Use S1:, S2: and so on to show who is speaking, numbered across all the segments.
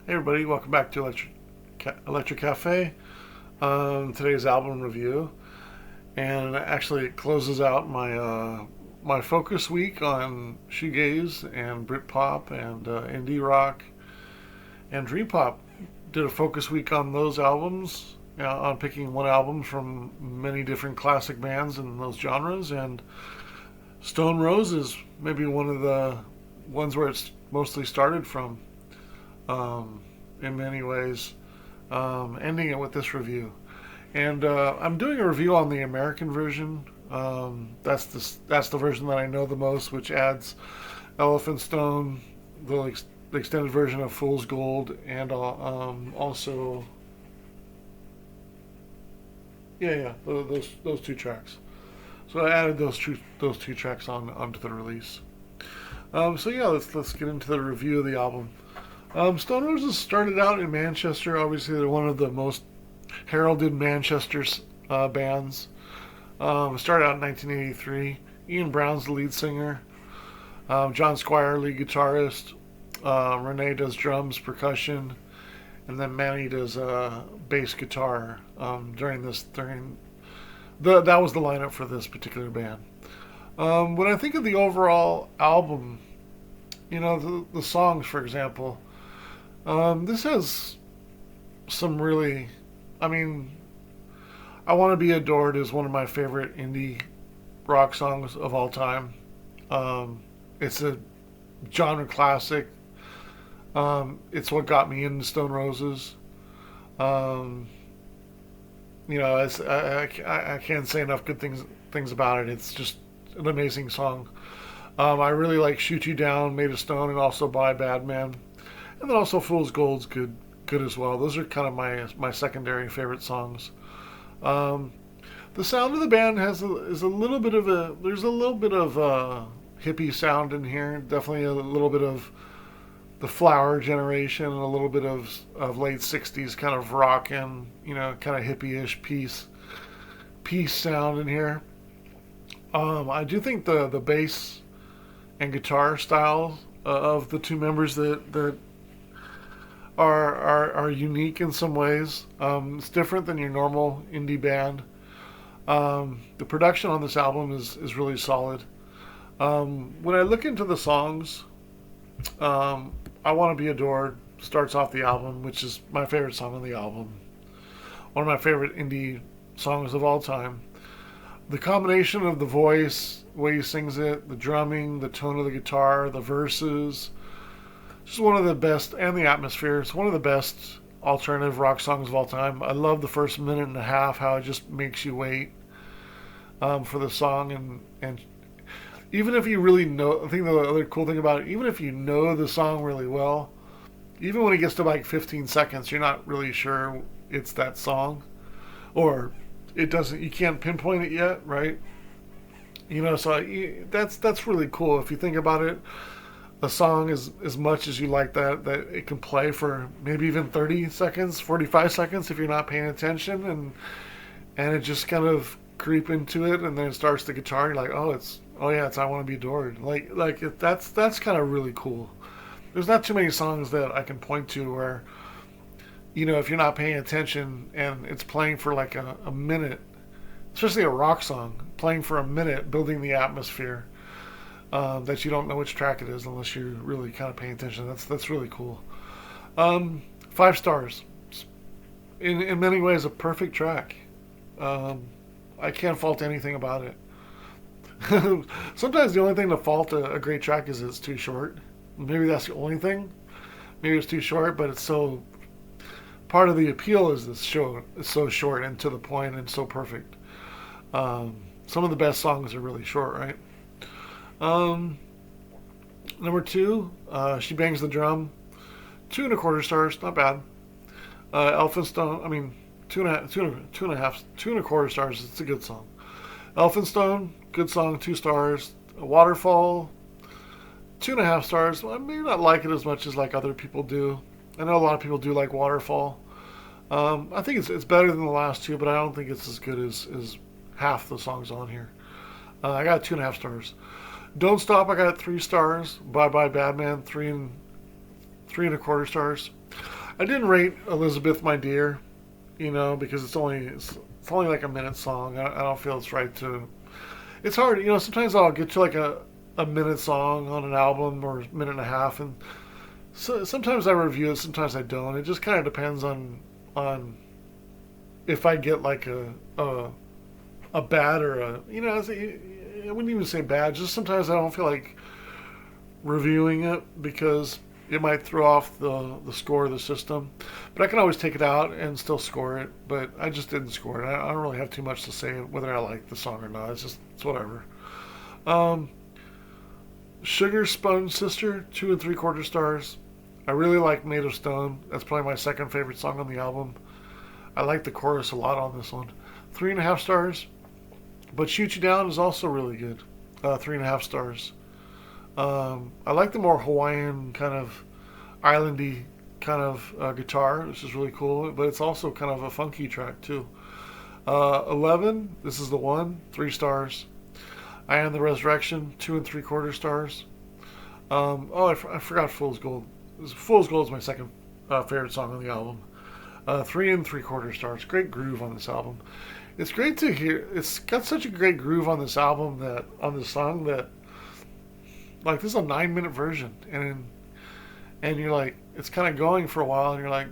S1: Hey everybody, welcome back to Electric Cafe. Today's album review, and actually it closes out my focus week on shoegaze and Britpop and indie rock and dream pop. Did a focus week on those albums, on picking one album from many different classic bands in those genres, and Stone Rose is maybe one of the ones where it's mostly started from. In many ways, ending it with this review. And I'm doing a review on the American version. That's the version that I know the most, which adds Elephant Stone, the extended version of Fool's Gold, and also those two tracks. So I added those two tracks onto the release. Let's get into the review of the album. Stone Roses started out in Manchester. Obviously, they're one of the most heralded Manchester bands. Started out in 1983. Ian Brown's the lead singer. John Squire, lead guitarist. Renee does drums, percussion, and then Manny does bass guitar. That was the lineup for this particular band. When I think of the overall album, the songs, for example. This has some really, I Want to Be Adored is one of my favorite indie rock songs of all time. It's a genre classic. It's what got me into Stone Roses. I can't say enough good things about it. It's just an amazing song. I really like Shoot You Down, Made of Stone, and also By Bad Man. And then also Fool's Gold's good as well. Those are kind of my secondary favorite songs. The sound of the band there's a little bit of hippie sound in here. Definitely a little bit of the Flower generation and a little bit of late 60s kind of rock and, kind of hippie-ish peace sound in here. I do think the bass and guitar styles of the two members that are unique in some ways. It's different than your normal indie band. The production on this album is really solid. When I look into the songs, I Want to Be Adored starts off the album, which is my favorite song on the album. One of my favorite indie songs of all time. The combination of the voice, the way he sings it, the drumming, the tone of the guitar, the verses, just one of the best, and the atmosphere. It's one of the best alternative rock songs of all time. I love the first minute and a half, how it just makes you wait for the song. And even if you really know, I think the other cool thing about it, even if you know the song really well, even when it gets to like 15 seconds, you're not really sure it's that song. Or you can't pinpoint it yet, right? So that's really cool. If you think about it, a song is as much as you like that it can play for maybe even 30 seconds, 45 seconds if you're not paying attention, and it just kind of creep into it, and then it starts the guitar, you're like, it's I Want to Be Adored. That's kind of really cool. There's not too many songs that I can point to where, if you're not paying attention and it's playing for like a minute, especially a rock song, playing for a minute, building the atmosphere, that you don't know which track it is unless you're really kind of paying attention. That's really cool. 5 stars. In many ways, a perfect track. I can't fault anything about it. Sometimes the only thing to fault a great track is it's too short. Maybe that's the only thing. Maybe it's too short, but it's so... Part of the appeal is this show is so short and to the point and so perfect. Some of the best songs are really short, right? Number 2, She Bangs the Drum. 2.25 stars, not bad. Elphinstone, 2.25 stars. It's a good song. Elphinstone, good song, 2 stars. Waterfall, 2.5 stars. I may not like it as much as like other people do. I know a lot of people do like Waterfall. I think it's better than the last two, but I don't think it's as good as half the songs on here. I got 2.5 stars. Don't Stop, I got 3 stars. Bye Bye Bad Man, 3.25 stars. I didn't rate Elizabeth, My Dear, because it's only like a minute song. I don't feel it's right to. It's hard, Sometimes I'll get to like a minute song on an album or a minute and a half, and so sometimes I review it, sometimes I don't. It just kind of depends on if I get like a bad or I wouldn't even say bad. Just sometimes I don't feel like reviewing it because it might throw off the score of the system. But I can always take it out and still score it. But I just didn't score it. I don't really have too much to say whether I like the song or not. It's whatever. Um, Sugar Sponge Sister, 2 3/4 stars. I really like Made of Stone. That's probably my second favorite song on the album. I like the chorus a lot on this one. 3.5 stars. But Shoot You Down is also really good. 3.5 stars. I like the more Hawaiian kind of islandy kind of guitar, which is really cool. But it's also kind of a funky track too. 11. This is the one. 3 stars. I Am the Resurrection. 2 3/4 stars. I forgot Fool's Gold. Fool's Gold is my second favorite song on the album. 3 3/4 stars. Great groove on this album. It's great to hear. It's got such a great groove on this album that on this song that like this is a 9 minute version, and you're like it's kind of going for a while, and you're like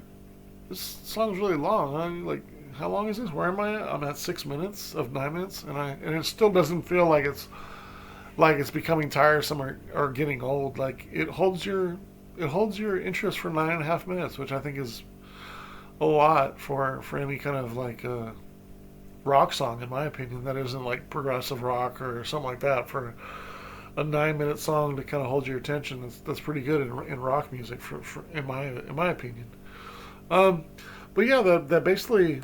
S1: this song's really long. Huh? You're like how long is this? Where am I at? I'm at 6 minutes of 9 minutes, and it still doesn't feel like it's becoming tiresome or getting old. Like it holds your interest for 9.5 minutes, which I think is a lot for any kind of like rock song, in my opinion. That isn't like progressive rock or something like that. For a 9 minute song to kind of hold your attention, that's pretty good in rock music, for in my opinion. Um, but yeah, that basically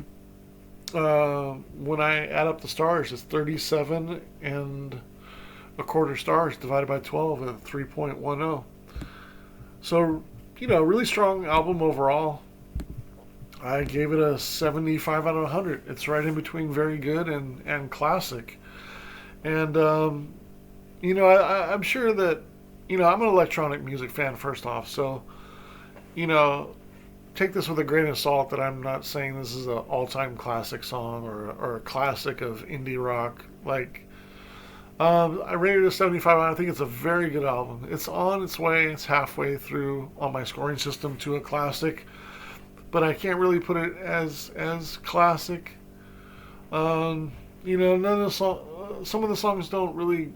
S1: when I add up the stars, it's 37 1/4 stars divided by 12 at 3.10. So, really strong album overall. I gave it a 75 out of 100. It's right in between very good and classic. And, I'm sure that, I'm an electronic music fan first off. So, you know, take this with a grain of salt that I'm not saying this is an all-time classic song or a classic of indie rock. Like, I rated it a 75. I think it's a very good album. It's on its way. It's halfway through on my scoring system to a classic, but I can't really put it as classic. None of the some of the songs don't really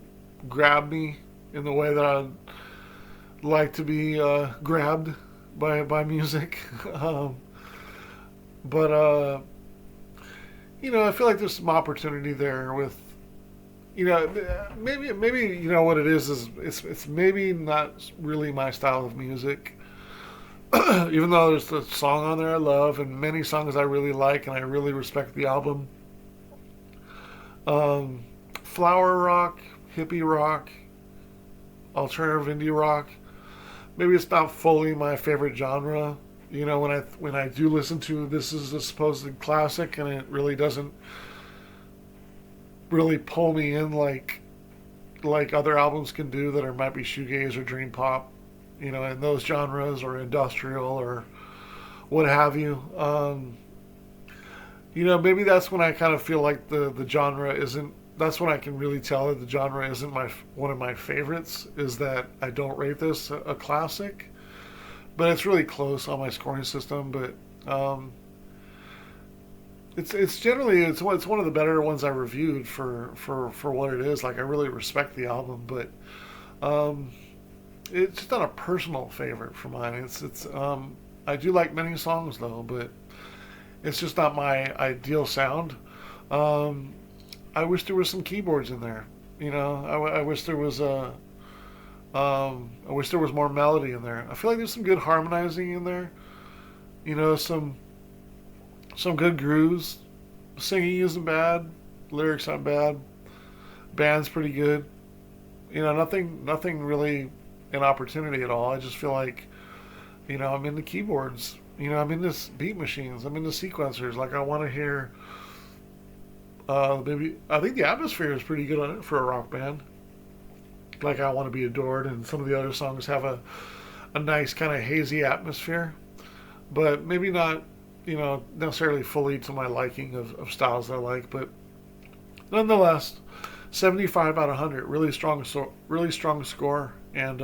S1: grab me in the way that I'd like to be grabbed by music. um, but I feel like there's some opportunity there with maybe what it is it's maybe not really my style of music. Even though there's a song on there I love and many songs I really like and I really respect the album. Um, Flower rock, hippie rock, alternative indie rock. Maybe it's not fully my favorite genre. When I do listen to this is a supposed classic and it really doesn't really pull me in like other albums can do that might be shoegaze or dream pop, in those genres or industrial or what have you. Maybe that's when I kind of feel like the genre isn't. That's when I can really tell that the genre isn't one of my favorites. Is that I don't rate this a classic, but it's really close on my scoring system. But it's generally it's one of the better ones I reviewed for what it is. Like I really respect the album, but um, it's just not a personal favorite for mine. It's I do like many songs though, but it's just not my ideal sound. Um, I wish there was some keyboards in there. I wish there was I wish there was more melody in there. I feel like there's some good harmonizing in there. Some good grooves. Singing isn't bad. Lyrics aren't bad. Band's pretty good. Nothing really an opportunity at all. I just feel like, I'm into keyboards. I'm into beat machines. I'm into sequencers. Like I want to hear. Maybe I think the atmosphere is pretty good on it for a rock band. Like I Want to Be Adored, and some of the other songs have a nice kind of hazy atmosphere. but maybe not, necessarily fully to my liking of styles that I like. But nonetheless, 75 out of 100, really strong, really strong score, and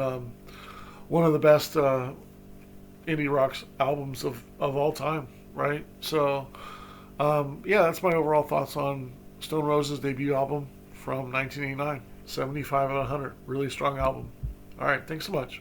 S1: one of the best indie rock albums of all time, right? So, yeah, that's my overall thoughts on Stone Roses' debut album from 1989. 75 out of 100, really strong album. All right, thanks so much.